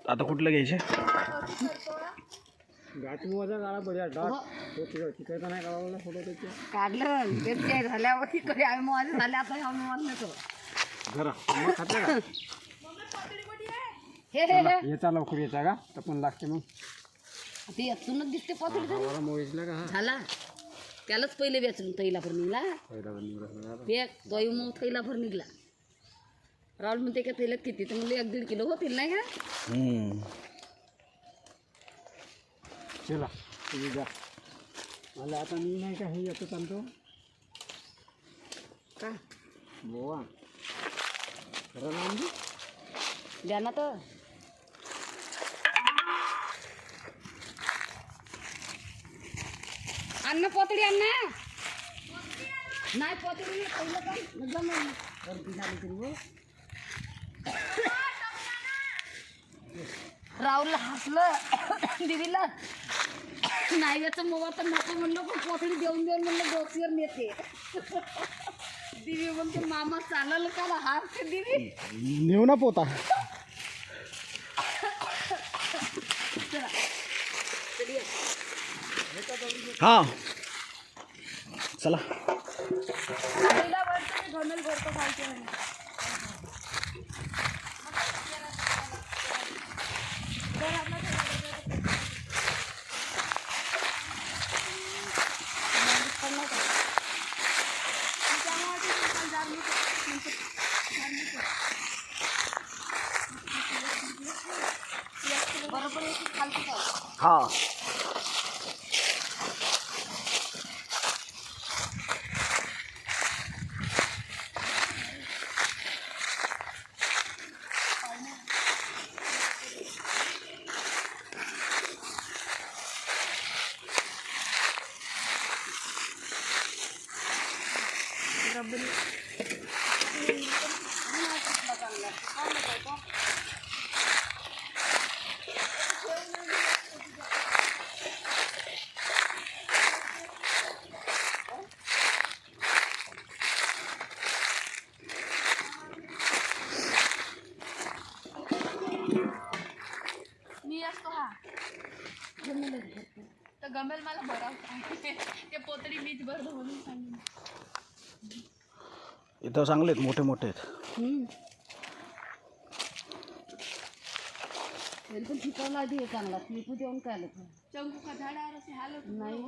आता कुठलं घ्यायचे? गाठमोजा काढा बघा डॉट तो तिकडचा नाही काढावला फोटो त्याचे काढलं तेच काय झाल्यावर तिकडे आम्ही मोबाईल झाले आता आम्ही मोबाईल नेतो घरा मग खाते का हे याचा लवकर याचा का तर पण लागते मग ते असूनच दिसते पातळी मला मोबाईलला का झाला त्यालाच पहिले वेचून तैलाभर निघला गाई मग तैलाभर निघला राहुल म्हणते का तैलात किती तर म्हणजे 1-1.5 किलो होतील नाही का चला तुम्ही जा मला आता मी नाही का हे येतो चालतो का बोवा खरं नाम द्या ना तर अन्न पोतडी अन्न नाही पोतडी पहिलं काय जमलं गर्दी झाली तरी हो राहुलला हसलं दिदीला नाही याचं मोबा तर नको म्हणलं पण पोतडी देऊन म्हणलं बॉक्सवर नेते दिदी म्हणते मामा चाललं का हार दिदी नेऊ ना पोता. हा चला घमेल भरतो खायचे बरोबर खालती हा मी असतो हा तर गमेल मला भराव ते पोतडी मीच भरतो म्हणून सांगितलं इथं चांगले आहेत मोठे मोठे आहेत. पण शिकवला आधी हे चांगला तू देऊन काय आलं चंकू का झाडावर असे हालत नाही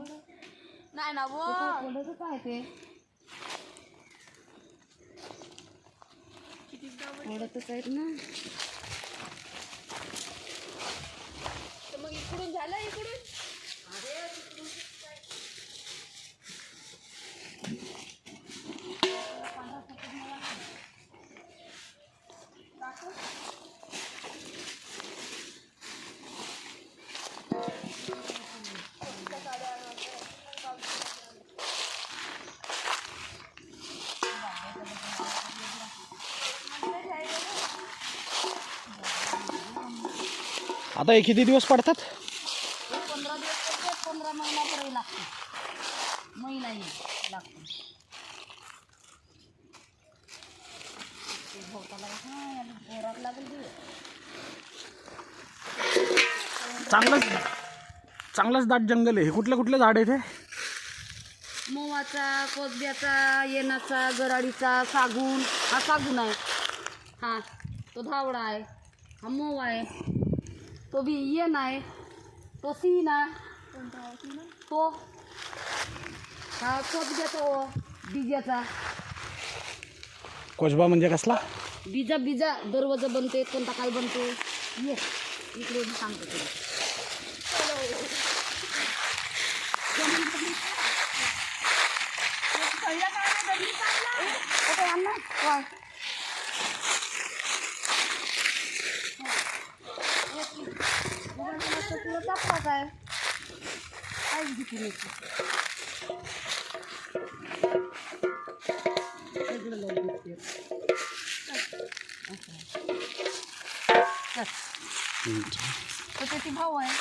नाही ना वो कोणाचं काय ते ओढतच आहेत ना तर मग इकडून झालं इकडून आता हे किती दिवस पडतात? 15 दिवस पडते 15 महिन्यापर्यंत लागते महिना येईल लागतो घरात लागेल चांगलंच दाट जंगल आहे. हे कुठले झाड आहे ते? मोवाचा कोसब्याचा येनाचा गराडीचा सागून हा सागून आहे हा तो धावडा आहे हा मोवा आहे तो बी येन आहे तो सीन आहे तो हा कोसब्याचा बिजाचा कोजबा म्हणजे कसला? बिजा दरवाजा बनते कोणता काय बनते ये इकडे सांगतो तुला तुला दाखवा काय काहीच भीती नाही सगळं लावून दिसते तर त्याची भाऊ आहे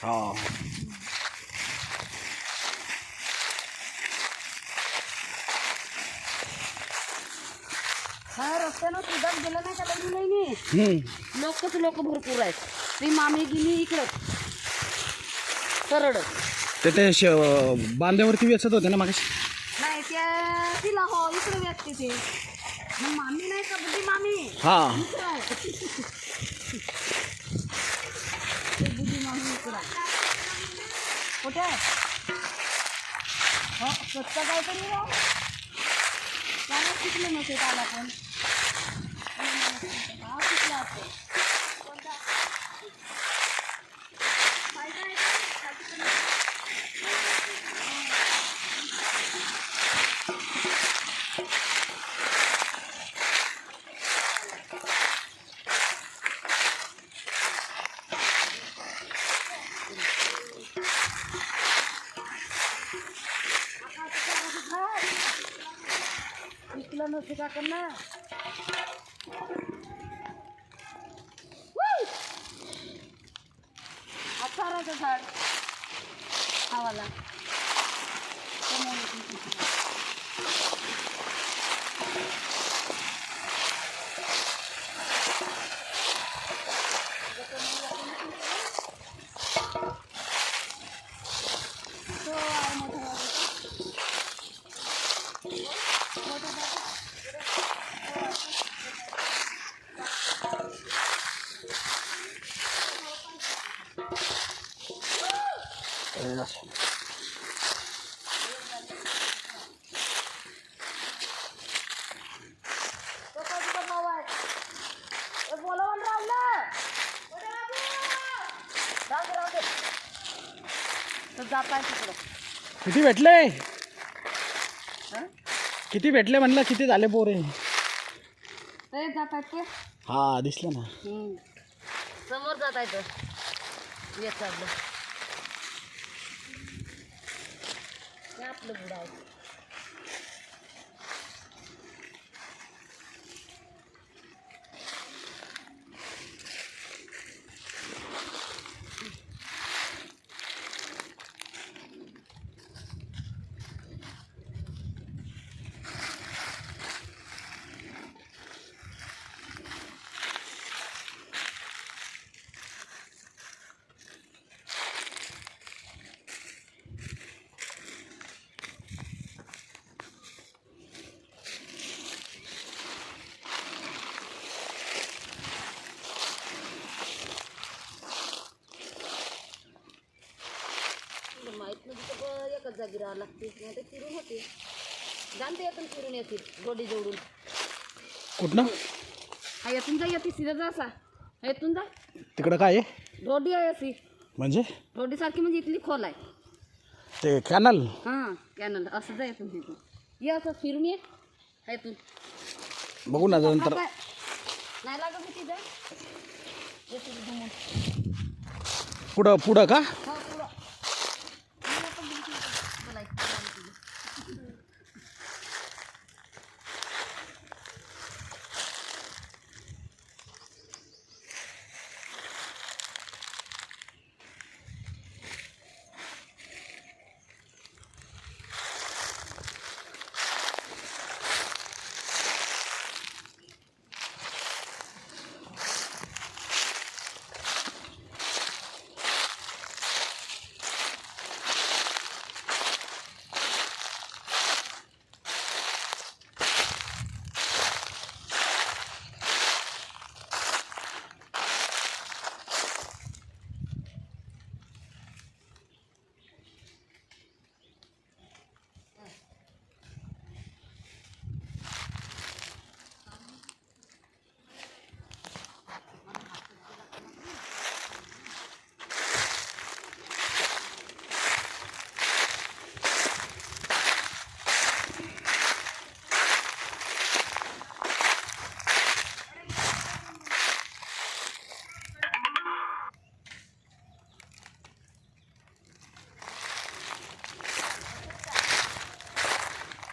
हा हर रस्त्यानं सुद्धा गेलं नाही का लग्न नाही लोक भरपूर आहेत. ती मामी गेली इकडं सरळ बांध्यावरती वेचत होते ना मागाशी. नाही त्या तिला हो इकडे व्यक्ती ते मग मामी नाही का बुद्धी मामी हा इकडं आहे. ते बुद्धी मामी इकडं आहे. कुठे आहे हो स्वच्छ काहीतरी हो त्याला शिकलं नसेल त्याला पण हा शिकला असतो कोणता फायदा आहे का? शिकलं नसते का करणार अचाराचं झाड खावाला तो आहे मोठा जात आहे तिकडं. किती भेटले किती भेटले म्हणलं किती झाले पोरे. ते जात आहेत ते हा दिसलं ना. समोर जात आहे तर येत आपलं ते आपलं बुडा आहे. माहीत नाही तिथं एकच जागी राहावं लागते नाही तर फिरून होते जाणते येतून फिरून येतील रोडी जोडून कुठनं हा येतून जा येते सिधा जा असा येतून जा तिकडं काय आहे रोडी आहे अशी म्हणजे रोडीसारखी म्हणजे इथली खोल आहे. ते कॅनल. हां कॅनल असं जा येतून तिथून ये असं फिरून ये येतून बघू ना नंतर. नाही लागत होती जा येते घुमून पुढं पुढं का हो पुढं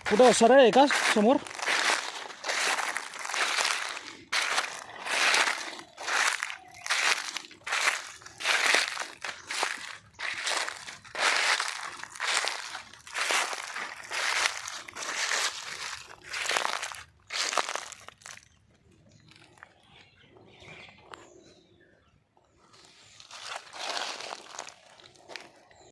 कुठं सरळ आहे का समोर.